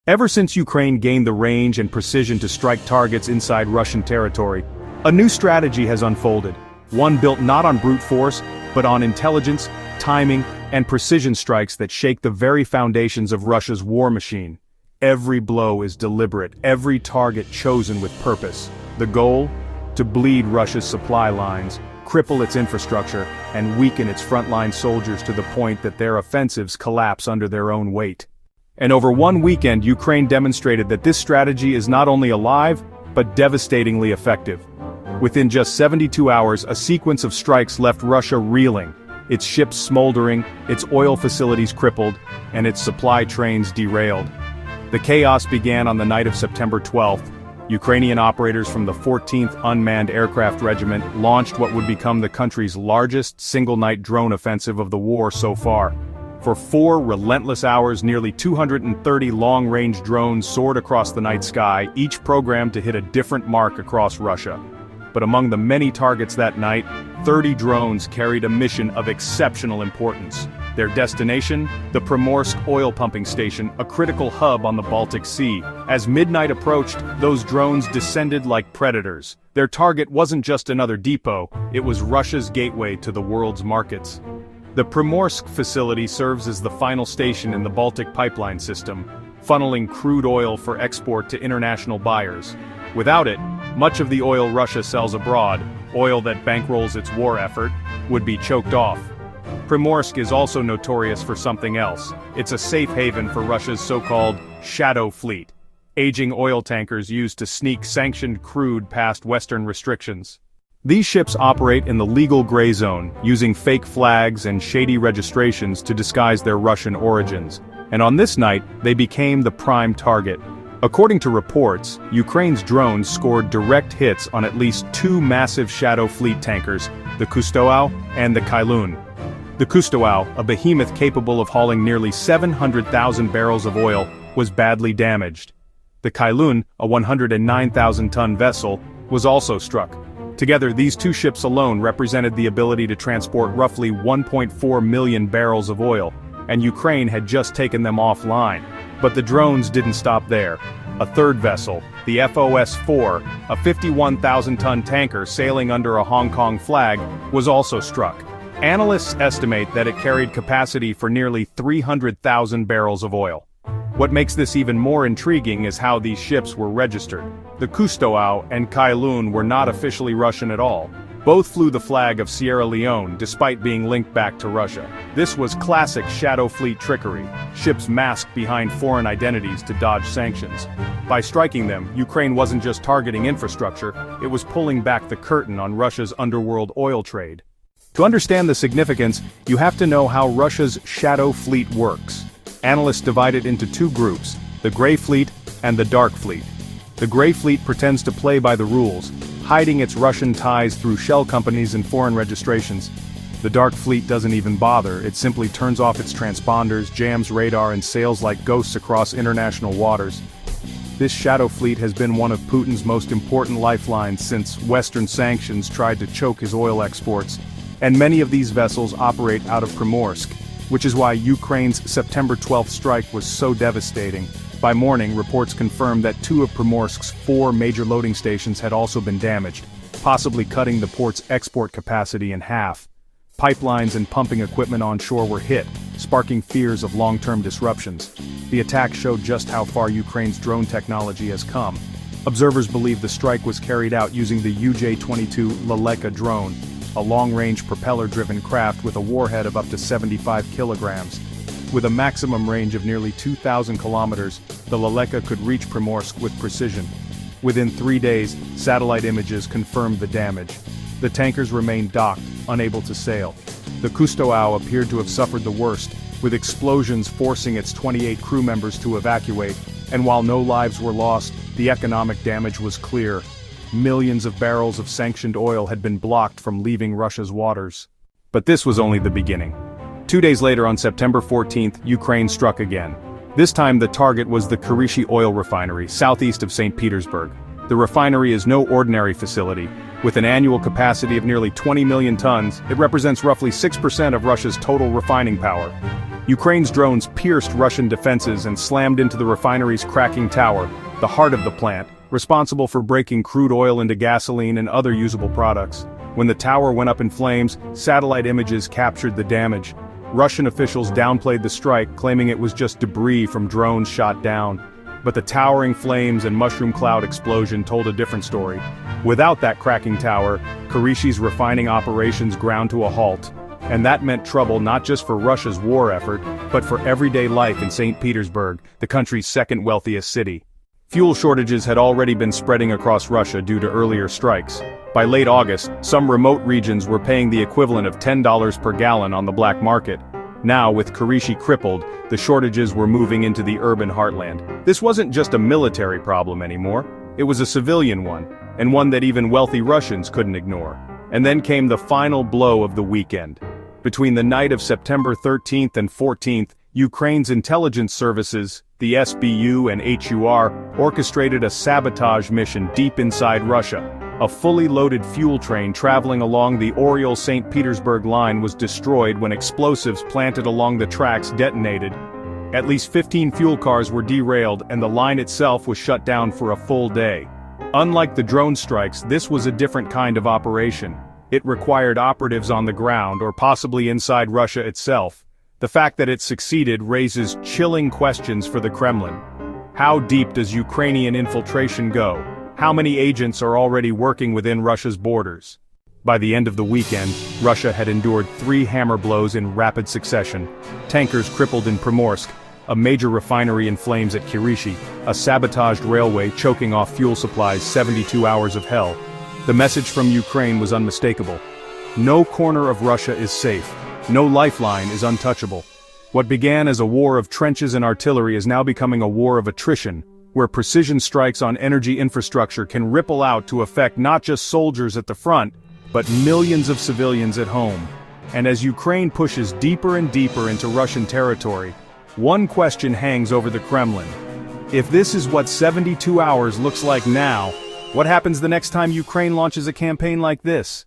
Ever since Ukraine gained the range and precision to strike targets inside Russian territory, a new strategy has unfolded, one built not on brute force, but on intelligence, timing, and precision strikes that shake the very foundations of Russia's war machine. Every blow is deliberate, every target chosen with purpose. The goal? To bleed Russia's supply lines, cripple its infrastructure, and weaken its frontline soldiers to the point that their offensives collapse under their own weight. And over one weekend, Ukraine demonstrated that this strategy is not only alive, but devastatingly effective. Within just 72 hours, a sequence of strikes left Russia reeling, its ships smoldering, its oil facilities crippled, and its supply trains derailed. The chaos began on the night of September 12th. Ukrainian operators from the 14th Unmanned Aircraft Regiment launched what would become the country's largest single-night drone offensive of the war so far. For 4 relentless hours, nearly 230 long-range drones soared across the night sky, each programmed to hit a different mark across Russia. But among the many targets that night, 30 drones carried a mission of exceptional importance. Their destination? The Primorsk oil pumping station, a critical hub on the Baltic Sea. As midnight approached, those drones descended like predators. Their target wasn't just another depot, it was Russia's gateway to the world's markets. The Primorsk facility serves as the final station in the Baltic pipeline system, funneling crude oil for export to international buyers. Without it, much of the oil Russia sells abroad, oil that bankrolls its war effort, would be choked off. Primorsk is also notorious for something else. It's a safe haven for Russia's so-called shadow fleet, aging oil tankers used to sneak sanctioned crude past Western restrictions. These ships operate in the legal gray zone, using fake flags and shady registrations to disguise their Russian origins. And on this night, they became the prime target. According to reports, Ukraine's drones scored direct hits on at least 2 massive shadow fleet tankers, the Kustoau and the Kailun. The Kustoau, a behemoth capable of hauling nearly 700,000 barrels of oil, was badly damaged. The Kailun, a 109,000-ton vessel, was also struck. Together, these 2 ships alone represented the ability to transport roughly 1.4 million barrels of oil, and Ukraine had just taken them offline. But the drones didn't stop there. A third vessel, the FOS-4, a 51,000-ton tanker sailing under a Hong Kong flag, was also struck. Analysts estimate that it carried capacity for nearly 300,000 barrels of oil. What makes this even more intriguing is how these ships were registered. The Kustoau and Kailun were not officially Russian at all. Both flew the flag of Sierra Leone despite being linked back to Russia. This was classic shadow fleet trickery, ships masked behind foreign identities to dodge sanctions. By striking them, Ukraine wasn't just targeting infrastructure, it was pulling back the curtain on Russia's underworld oil trade. To understand the significance, you have to know how Russia's shadow fleet works. Analysts divide it into 2 groups, the Gray Fleet and the Dark Fleet. The Gray Fleet pretends to play by the rules, hiding its Russian ties through shell companies and foreign registrations. The Dark Fleet doesn't even bother, it simply turns off its transponders, jams radar and sails like ghosts across international waters. This shadow fleet has been one of Putin's most important lifelines since Western sanctions tried to choke his oil exports, and many of these vessels operate out of Primorsk, which is why Ukraine's September 12th strike was so devastating. By morning, reports confirmed that 2 of Primorsk's 4 major loading stations had also been damaged, possibly cutting the port's export capacity in half. Pipelines and pumping equipment onshore were hit, sparking fears of long-term disruptions. The attack showed just how far Ukraine's drone technology has come. Observers believe the strike was carried out using the UJ-22 Leleka drone, a long-range propeller-driven craft with a warhead of up to 75 kilograms. With a maximum range of nearly 2,000 kilometers, the Leleka could reach Primorsk with precision. Within 3 days, satellite images confirmed the damage. The tankers remained docked, unable to sail. The Kustoau appeared to have suffered the worst, with explosions forcing its 28 crew members to evacuate, and while no lives were lost, the economic damage was clear. Millions of barrels of sanctioned oil had been blocked from leaving Russia's waters. But this was only the beginning. 2 days later, on September 14th, Ukraine struck again. This time the target was the Kirishi oil refinery, southeast of St. Petersburg. The refinery is no ordinary facility. With an annual capacity of nearly 20 million tons, it represents roughly 6% of Russia's total refining power. Ukraine's drones pierced Russian defenses and slammed into the refinery's cracking tower, the heart of the plant, responsible for breaking crude oil into gasoline and other usable products. When the tower went up in flames, satellite images captured the damage. Russian officials downplayed the strike, claiming it was just debris from drones shot down. But the towering flames and mushroom cloud explosion told a different story. Without that cracking tower, Kirishi's refining operations ground to a halt. And that meant trouble not just for Russia's war effort, but for everyday life in St. Petersburg, the country's second wealthiest city. Fuel shortages had already been spreading across Russia due to earlier strikes. By late August, some remote regions were paying the equivalent of $10 per gallon on the black market. Now, with Kirishi crippled, the shortages were moving into the urban heartland. This wasn't just a military problem anymore, it was a civilian one, and one that even wealthy Russians couldn't ignore. And then came the final blow of the weekend. Between the night of September 13th and 14th, Ukraine's intelligence services, the SBU and HUR, orchestrated a sabotage mission deep inside Russia. A fully loaded fuel train traveling along the Oriol-St. Petersburg line was destroyed when explosives planted along the tracks detonated. At least 15 fuel cars were derailed and the line itself was shut down for a full day. Unlike the drone strikes, this was a different kind of operation. It required operatives on the ground or possibly inside Russia itself. The fact that it succeeded raises chilling questions for the Kremlin. How deep does Ukrainian infiltration go? How many agents are already working within Russia's borders? By the end of the weekend, Russia had endured 3 hammer blows in rapid succession. Tankers crippled in Primorsk, a major refinery in flames at Kirishi, a sabotaged railway choking off fuel supplies, 72 hours of hell. The message from Ukraine was unmistakable. No corner of Russia is safe. No lifeline is untouchable. What began as a war of trenches and artillery is now becoming a war of attrition, where precision strikes on energy infrastructure can ripple out to affect not just soldiers at the front, but millions of civilians at home. And as Ukraine pushes deeper and deeper into Russian territory, one question hangs over the Kremlin. If this is what 72 hours looks like now, what happens the next time Ukraine launches a campaign like this?